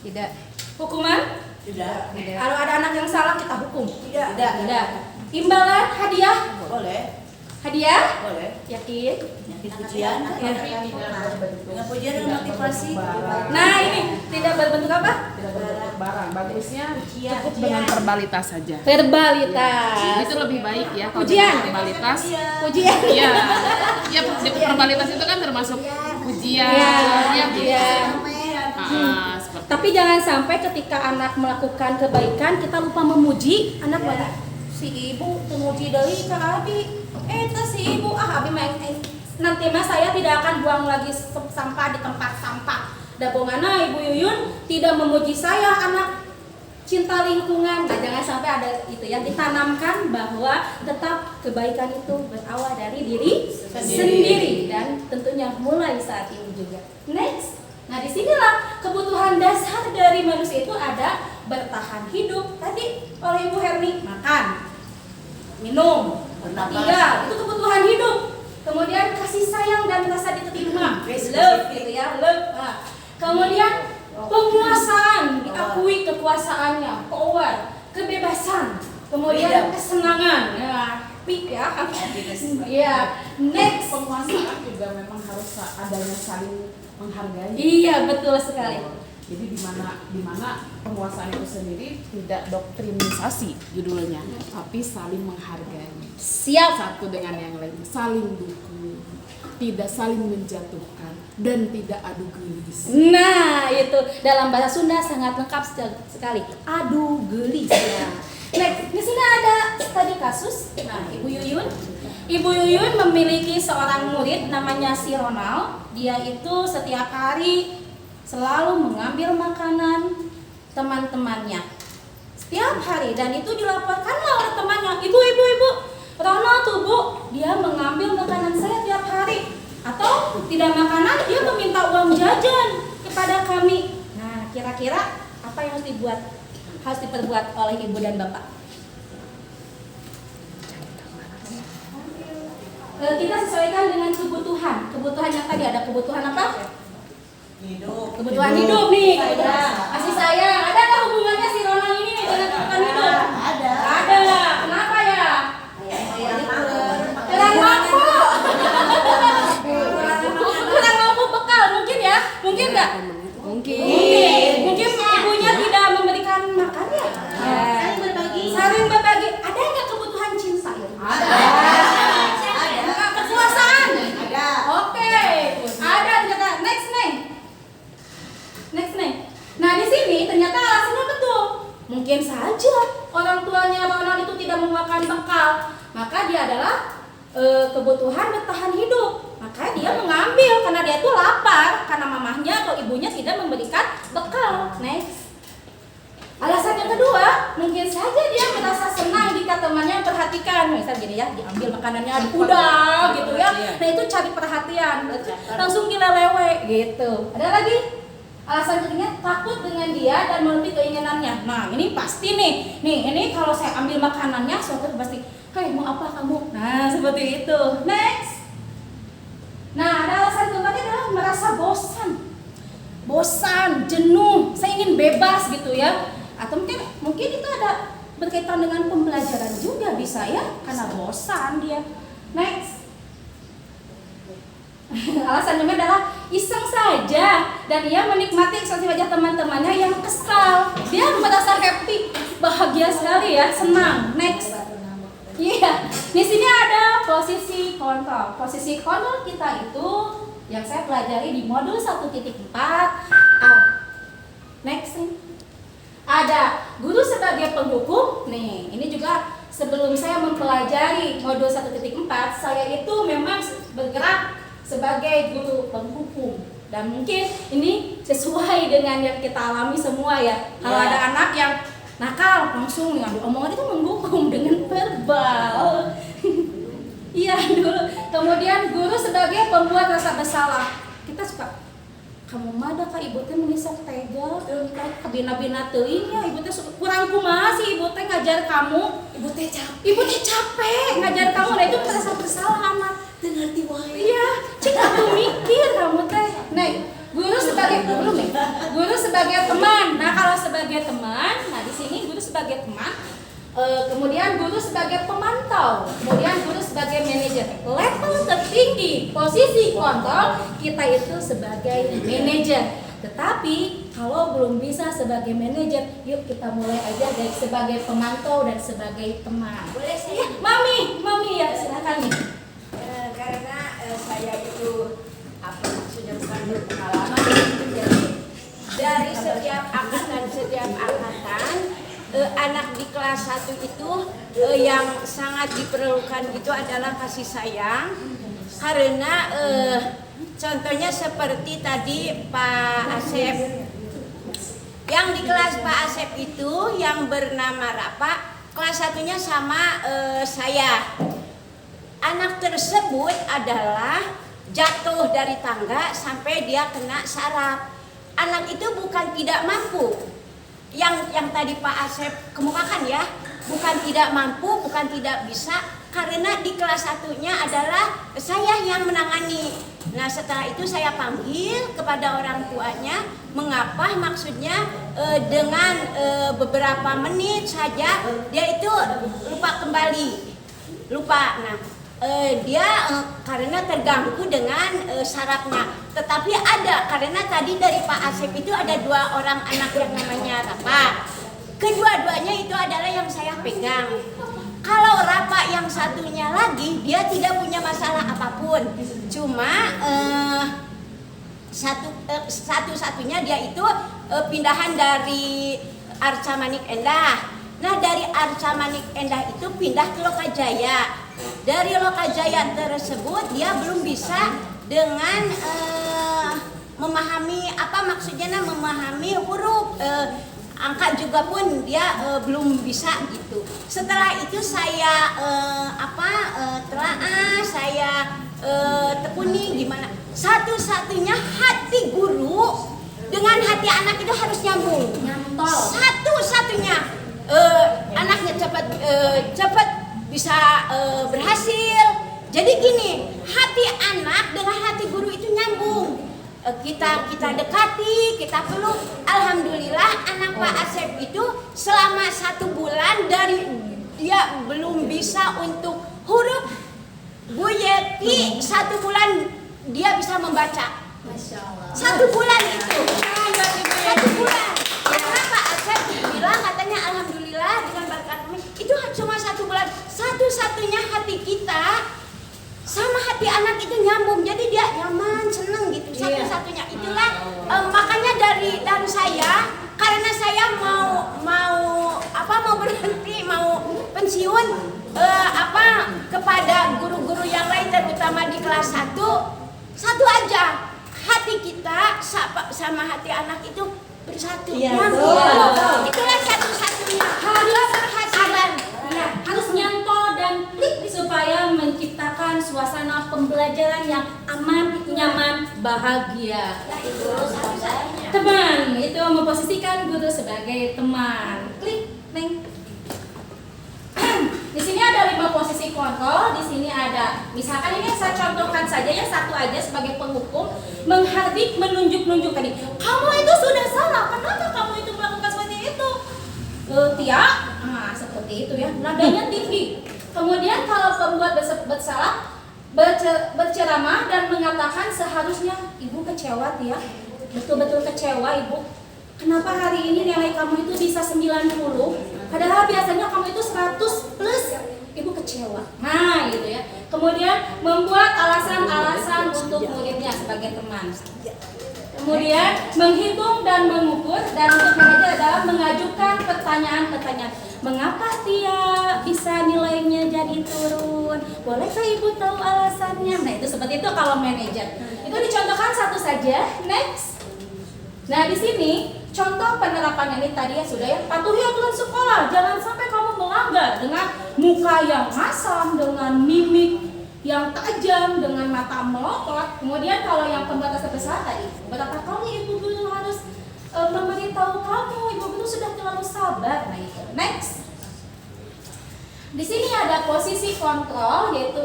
Tidak. Hukuman? Tidak. Kalau ada anak yang salah kita hukum? Tidak. Imbalan, hadiah? Boleh. Hadiah? Boleh. Yakin? Pujian. Dengan pujian dan motivasi. Nah, ini tidak berbentuk apa? Tidak berbentuk barang. Bagusnya cukup dengan verbalitas saja. Verbalitas. Itu lebih baik ya kalau Pujian. dengan verbalitas. Pujian. Iya. Ya, verbalitas itu kan termasuk pujian. Iya. Ya, gitu. Iya. Seperti Tapi jangan sampai ketika anak melakukan kebaikan kita lupa memuji anak banyak. Si ibu memuji dari Kak Abi. Si ibu abi main nanti mas saya tidak akan buang lagi sampah di tempat sampah. Dabongana Ibu Yuyun tidak memuji saya anak cinta lingkungan. Nah, jangan sampai ada itu ya, ditanamkan bahwa tetap kebaikan itu berawal dari diri sendiri dan tentunya mulai saat ini juga. Next. Nah, disinilah kebutuhan dasar dari manusia itu ada bertahan hidup. Tadi oleh Ibu Herni, makan, minum, tinggal, itu kebutuhan hidup. Kemudian kasih sayang dan rasa diterima, love gitu ya, love. Nah, kemudian penguasaan, diakui kekuasaannya, power, kebebasan, kemudian kesenangan. Nah, happy ya. Iya. Next, Penguasaan juga memang harus adanya saling menghargai. iya betul sekali. Jadi di mana penguasaan itu sendiri tidak doktrinisasi judulnya, tapi saling menghargai. Siap. Satu dengan yang lain, saling dukung, tidak saling menjatuhkan dan tidak adu gelis. Nah, itu dalam bahasa Sunda sangat lengkap sekali. Adu gelis. Ya. Next, di sini ada studi kasus. Nah, Ibu Yuyun. Ibu Yuyun memiliki seorang murid namanya si Ronald. Dia itu setiap hari selalu mengambil makanan teman-temannya. Setiap hari, dan itu dilaporkanlah oleh temannya. Ibu, Ronald tuh Bu, dia mengambil makanan saya tiap hari. Atau tidak makanan, dia meminta uang jajan kepada kami. Nah, kira-kira apa yang harus diperbuat oleh ibu dan bapak? Kita sesuaikan dengan kebutuhan. Kebutuhan yang tadi ada kebutuhan apa? Hidup. Kebutuhan hidup nih. Kasih sayang. Ada nggak hubungannya si Ronald ini dengan kebutuhan hidup? Ada. Kenapa ya? Kurang mampu. Kurang mampu bekal mungkin ya? Mungkin nggak? Mungkin ibunya tidak memberikan makan ya? Saling berbagi. Ada nggak kebutuhan cinta? Ada. Kekuasaan? Ada. Oke. Ada ternyata. Next nih. Nah di sini ternyata alasannya betul. Mungkin saja orang tuanya Ronald itu tidak mengeluarkan bekal, maka dia adalah kebutuhan bertahan hidup. Maka dia mengambil karena dia itu lapar karena mamahnya atau ibunya tidak memberikan bekal. Next. Alasan yang kedua, mungkin saja dia merasa senang jika temannya perhatikan. Misal gini ya, diambil makanannya, udah gitu ya. Nah itu cari perhatian, langsung dilelewe gitu. Ada lagi? Alasan ketiga, takut dengan dia dan melebihi keinginannya. Nah ini pasti nih ini kalau saya ambil makanannya, suatu pasti, hei mau apa kamu? Nah seperti itu. Next. Nah ada alasan keempatnya adalah merasa bosan, jenuh, saya ingin bebas gitu ya. Atau mungkin itu ada berkaitan dengan pembelajaran juga bisa ya, karena bosan dia. Next. Alasan yang adalah iseng saja dan ia menikmati ekspresi wajah teman-temannya yang kesal. Dia merasa happy, bahagia sekali ya, senang. Next. Iya, di sini ada posisi kontrol. Posisi kontrol kita itu yang saya pelajari di modul 1.4. Next. Ada guru sebagai penghukum. Nih, ini juga sebelum saya mempelajari modul 1.4, saya itu memang bergerak sebagai guru penghukum. Dan mungkin ini sesuai dengan yang kita alami semua ya. Kalau ada anak yang nakal, langsung ngambil omongan itu menghukum dengan verbal. Iya dulu. Kemudian guru sebagai pembuat rasa bersalah. Kita suka, kamu mah da ka ibu teh menisok tega, kabina-bina teuing ya, ibu teh kurang kumaha sih ibu teh ngajar kamu, ibu teh capek ngajar kamu. Nah itu merasa bersalah anak. Ngerti wae. Iya, cik aku mikir kamu teh. Nah, guru sebagai teman. Nah, kalau sebagai teman, nah di sini guru sebagai teman. Kemudian guru sebagai pemantau, kemudian guru sebagai manajer. Level tertinggi, posisi kontrol kita itu sebagai manajer. Tetapi kalau belum bisa sebagai manajer, yuk kita mulai aja dari sebagai pemantau dan sebagai teman. Boleh sih? Ya, mami ya silakan nih. Karena saya itu sudah bukan berpengalaman, jadi dari setiap angkatan anak di kelas 1 itu yang sangat diperlukan itu adalah kasih sayang. Karena contohnya seperti tadi Pak Asep, yang di kelas Pak Asep itu yang bernama Rafa, kelas 1-nya sama saya. Anak tersebut adalah jatuh dari tangga sampai dia kena saraf. Anak itu bukan tidak mampu, yang tadi Pak Asep kemukakan ya, bukan tidak mampu, bukan tidak bisa, karena di kelas 1-nya adalah saya yang menangani. Nah setelah itu saya panggil kepada orang tuanya, mengapa maksudnya dengan beberapa menit saja dia itu lupa kembali, lupa. Nah dia karena terganggu dengan sarafnya. Tetapi ada, karena tadi dari Pak Asep itu ada 2 orang anak yang namanya Rafa. Kedua-duanya itu adalah yang saya pegang. Kalau Rafa yang satunya lagi, dia tidak punya masalah apapun. Cuma satu-satunya dia itu pindahan dari Arca Manik Endah. Nah dari Arca Manik Endah itu pindah ke Lokajaya. Dari Lokajaya tersebut dia belum bisa dengan memahami apa maksudnya, memahami huruf, angka juga pun dia belum bisa gitu. Setelah itu saya telaah, saya tekuni gimana. Satu-satunya hati guru dengan hati anak itu harus nyambung. Satu-satunya anaknya cepat bisa berhasil. Jadi gini, hati anak dengan hati guru itu nyambung. Kita dekati, kita peluk. Alhamdulillah anak Pak Asep itu selama 1 bulan dari dia belum bisa untuk huruf Bu Yeti, 1 bulan dia bisa membaca. Masya Allah. 1 bulan itu. 1 bulan. Karena Pak Asep bilang katanya alhamdulillah dengan berkat kami itu cuma 1 bulan. Satu-satunya hati kita sama hati anak itu nyambung, jadi dia nyaman, seneng gitu. Satu-satunya itulah makanya dari saya, karena saya mau berhenti, mau pensiun kepada guru-guru yang lain, terutama di kelas 1 aja, hati kita sama hati anak itu bersatu. Nyambung. Itulah satu-satunya. Harus berhasilan. Nah, harus nyantol dan klik supaya menciptakan suasana pembelajaran yang aman, nyaman, bahagia. Teman itu memposisikan guru sebagai teman. Klik, neng. Di sini ada 5 posisi kontrol. Di sini ada, misalkan ini saya contohkan saja ya, 1 aja sebagai penghukum, menghardik, menunjuk-nunjuk tadi. Kamu itu sudah salah. Kenapa kamu itu melakukan seperti itu? Tia, nah seperti itu ya, nadanya tinggi. Kemudian kalau pembuat bersalah, berceramah dan mengatakan seharusnya ibu kecewa ya, betul-betul kecewa ibu. Kenapa hari ini nilai kamu itu bisa 90, padahal biasanya kamu itu 100 plus, ibu kecewa. Nah gitu ya. Kemudian membuat alasan-alasan untuk muridnya sebagai teman. Kemudian menghitung dan mengukur, dan untuk manajer adalah mengajukan pertanyaan-pertanyaan. Mengapa Tia bisa nilainya jadi turun? Bolehkah ibu tahu alasannya? Nah itu seperti itu kalau manajer. Itu dicontohkan 1 saja. Next. Nah di sini contoh penerapannya ini tadi ya sudah ya. Patuhi aturan sekolah. Jangan sampai kamu melanggar dengan muka yang masam, dengan mimik yang tajam, dengan mata melotot. Kemudian kalau yang pembatas terbesar tadi, berapa kali ibu guru harus memberitahu kamu, ibu guru sudah terlalu sabar. Nah itu. Next. Di sini ada posisi kontrol, yaitu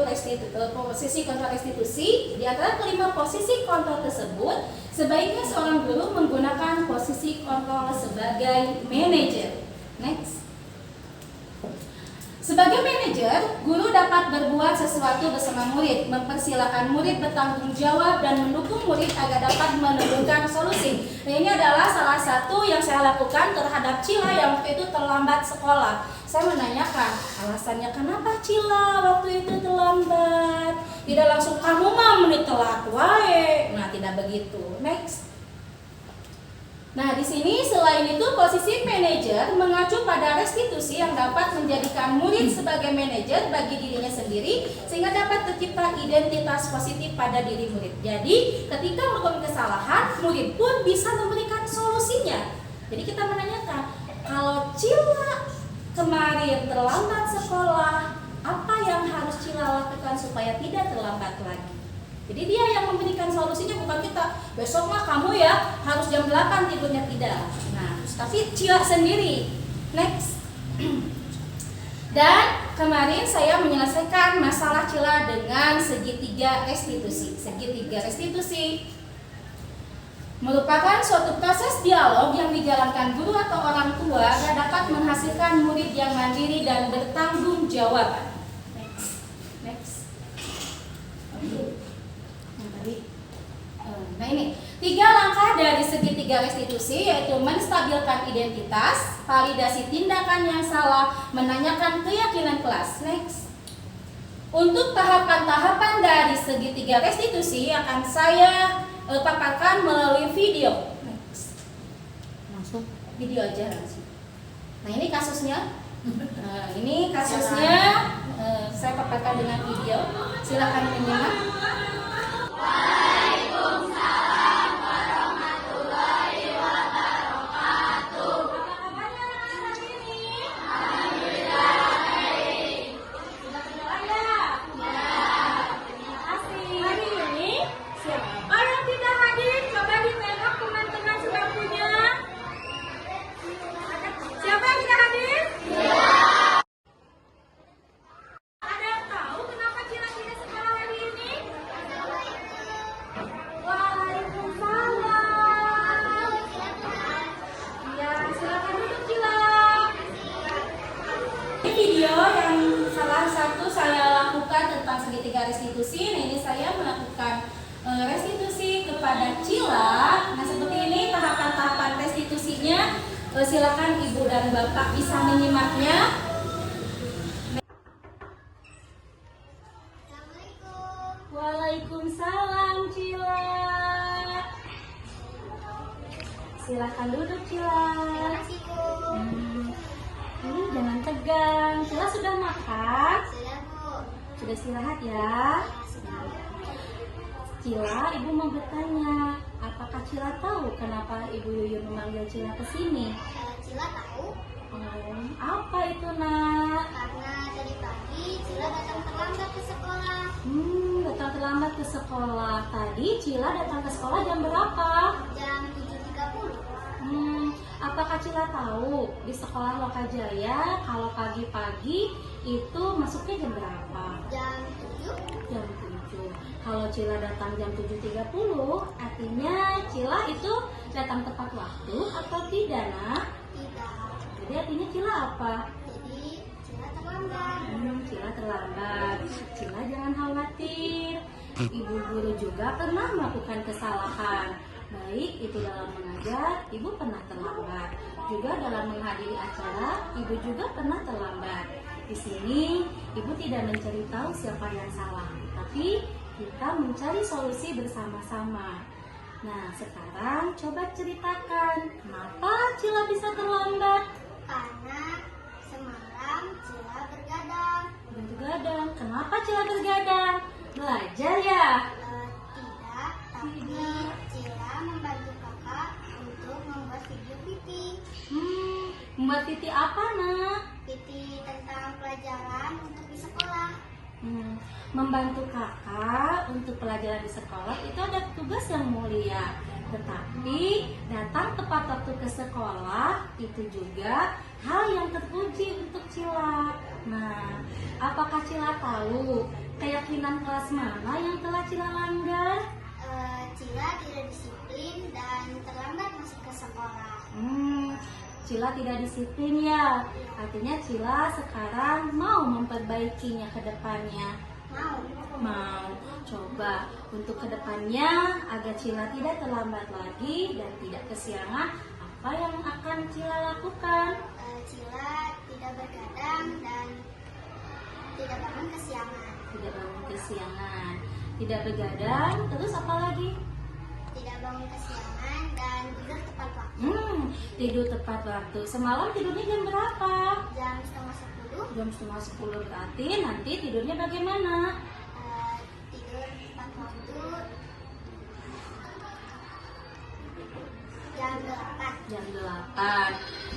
posisi kontrol restitusi. Di antara kelima posisi kontrol tersebut, sebaiknya seorang guru menggunakan posisi kontrol sebagai manajer. Next. Sebagai manajer, guru dapat berbuat sesuatu bersama murid, mempersilahkan murid bertanggung jawab dan mendukung murid agar dapat menemukan solusi. Nah, ini adalah salah satu yang saya lakukan terhadap Cila yang waktu itu terlambat sekolah. Saya menanyakan alasannya kenapa Cila waktu itu terlambat. Tidak langsung kamu mah menit telat wae. Nah, tidak begitu. Next. Nah, di sini selain itu posisi manajer mengacu pada restitusi yang dapat menjadikan murid sebagai manajer bagi dirinya sendiri sehingga dapat tercipta identitas positif pada diri murid. Jadi, ketika melakukan kesalahan, murid pun bisa memberikan solusinya. Jadi kita menanyakan, kalau Cila kemarin terlambat sekolah, apa yang harus Cila lakukan supaya tidak terlambat lagi? Jadi dia yang memberikan solusinya, bukan kita. Besok mah kamu ya harus jam 8 tidurnya, tidak. Nah, tapi Cila sendiri. Next. Dan kemarin saya menyelesaikan masalah Cila dengan segitiga restitusi. Segitiga restitusi merupakan suatu proses dialog yang dijalankan guru atau orang tua yang dapat menghasilkan murid yang mandiri dan bertanggung jawab. Next. Nah ini 3 langkah dari segitiga restitusi, yaitu menstabilkan identitas, validasi tindakan yang salah, menanyakan keyakinan kelas. Next. Untuk tahapan-tahapan dari segitiga restitusi akan saya paparkan melalui video. Next. Langsung video aja langsung. Nah ini kasusnya. Ini kasusnya saya paparkan dengan video. Silakan menyimak. Waalaikumsalam warahmatullahi wabarakatuh. Apa kabarnya anak-anak ini? Alhamdulillah baik. Sudah berdoa ya? Ya. Terima kasih. Hari ini siapa yang tidak hadir? Coba ditengok teman-teman sudah punya. Siapa yang tidak hadir? Ya. Ada yang tahu kenapa Cila tidak sekolah hari ini? Waalaikumsalam. Ya, silakan duduk Cila. Ini video yang salah satu saya lakukan tentang segitiga restitusi. Nah, ini saya melakukan restitusi kepada Cila. Nah, seperti ini tahapan-tahapan restitusinya. Silakan Ibu dan Bapak bisa menyimaknya. Waalaikumsalam Cila. Silakan duduk Cila. Ini jangan tegang. Cila sudah makan? Sudah Bu. Sudah istirahat ya? Cila, Ibu mau bertanya, apakah Cila tahu kenapa Ibu Yuyun memanggil Cila ke sini? Cila tahu. Apa itu nak? Karena tadi pagi Cila datang terlambat ke sekolah. Datang terlambat ke sekolah. Tadi Cila datang ke sekolah jam berapa? Jam 7.30. Apakah Cila tahu di sekolah Lokajaya kalau pagi-pagi itu masuknya jam berapa? Jam 7. Jam 7. Kalau Cila datang jam 7.30, artinya Cila itu datang tepat waktu atau tidak, nak? Tidak. Jadi artinya Cila apa? Jadi Cila terlambat. Cila terlambat. Cila jangan khawatir. Ibu guru juga pernah melakukan kesalahan. Baik itu dalam mengajar, Ibu pernah terlambat. Juga dalam menghadiri acara, Ibu juga pernah terlambat. Di sini, Ibu tidak mencari tahu siapa yang salah, tapi kita mencari solusi bersama-sama. Nah, sekarang coba ceritakan, kenapa Cila bisa terlambat? Karena semalam Cila bergadang. Bergadang. Kenapa Cila bergadang? Belajar ya? Tidak, tapi Cila membantu kakak untuk membuat video PT. Membuat PT apa, nak? PT tentang pelajaran untuk di sekolah. Membantu kakak untuk pelajaran di sekolah itu ada tugas yang mulia. Tetapi datang tepat waktu ke sekolah itu juga hal yang terpuji untuk Cila. Nah, apakah Cila tahu keyakinan kelas mana yang telah Cila langgar? Cila tidak disiplin dan terlambat masuk ke sekolah. Cila tidak disiplin ya. Artinya Cila sekarang mau memperbaikinya ke depannya. Mau. Coba untuk kedepannya agar Cila tidak terlambat lagi dan tidak kesiangan, apa yang akan Cila lakukan? Cila tidak bergadang dan tidak bangun kesiangan. Tidak bangun kesiangan. Tidak begadang, terus apa lagi? Tidak bangun kesiangan dan tidur tepat waktu. Tidur tepat waktu. Semalam tidurnya jam berapa? Jam 9:30. Jam 9:30 berarti nanti tidurnya bagaimana? Tidur tepat waktu jam 8. Jam 8.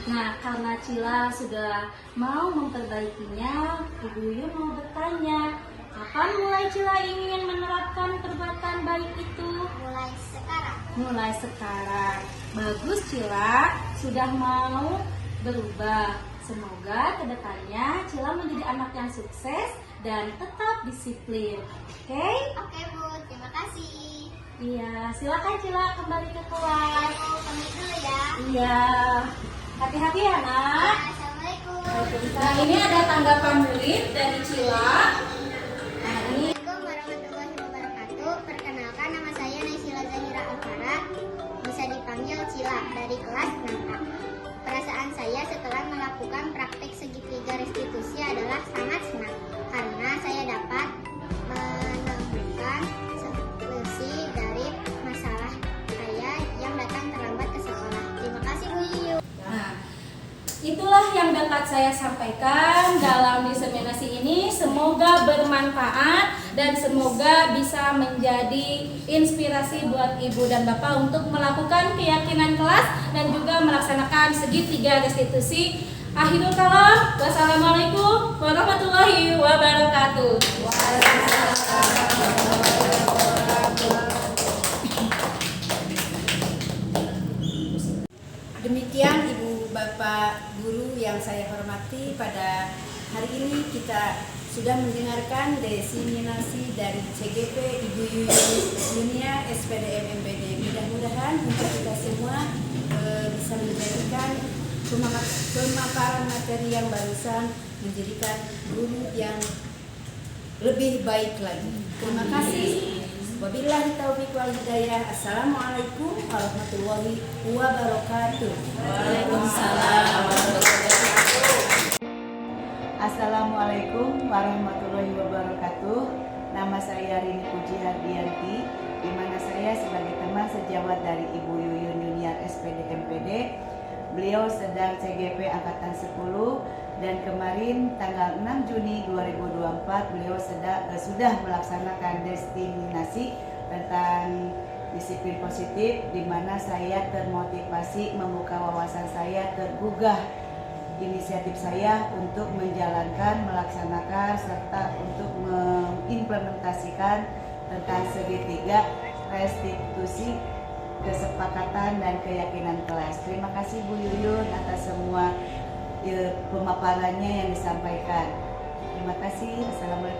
Nah, karena Cila sudah mau memperbaikinya, Ibu Yuyun mau bertanya, kapan mulai Cila ingin menerapkan perbuatan baik itu? Mulai sekarang. Mulai sekarang. Bagus Cila, sudah mau berubah. Semoga kedepannya Cila menjadi anak yang sukses dan tetap disiplin. Oke? Oke Bu, terima kasih. Iya, silakan Cila kembali ke kelas. Aku pamit dulu ya. Iya, hati-hati ya nak. Assalamualaikum. Nah ini ada tanggapan murid dari Cila. Nah ini. Assalamualaikum warahmatullahi wabarakatuh. Perkenalkan, nama saya Naysila Zahira Alfara. Bisa dipanggil Cila dari kelas 6A. Perasaan saya setelah melakukan praktek segitiga restitusi adalah sangat senang karena saya dapat menemukan solusi dari masalah saya yang datang terlambat ke sekolah. Terima kasih Bu Yuyu. Nah, itulah yang dapat saya sampaikan dalam diseminasi ini. Semoga bermanfaat dan semoga bisa menjadi inspirasi buat Ibu dan Bapak untuk melakukan keyakinan kelas dan juga melaksanakan segitiga restitusi. Akhirul kalam, wassalamualaikum warahmatullahi wabarakatuh. Demikian Ibu Bapak Guru yang saya hormati, pada hari ini kita sudah mendengarkan diseminasi dari CGP Ibu Yunia SPDM MPD. Mudah-mudahan untuk kita semua bisa menjadikan pemaparan materi yang barusan menjadikan guru yang lebih baik lagi. Terima kasih. Wabillahi taufiq wal hidayah. Assalamualaikum warahmatullahi wabarakatuh. Waalaikumsalam. Assalamualaikum warahmatullahi wabarakatuh. Nama saya Rini Puji Hardianti, di mana saya sebagai teman sejawat dari Ibu Yuyun Junior SPD MPD. Beliau sedang CGP Angkatan 10 dan kemarin tanggal 6 Juni 2024 beliau sudah melaksanakan destinasi tentang disiplin positif, di mana saya termotivasi, membuka wawasan saya, tergugah inisiatif saya untuk menjalankan, melaksanakan, serta untuk mengimplementasikan tentang segitiga restitusi kesepakatan dan keyakinan kelas. Terima kasih Bu Yuyun atas semua pemaparannya yang disampaikan. Terima kasih. Assalamualaikum.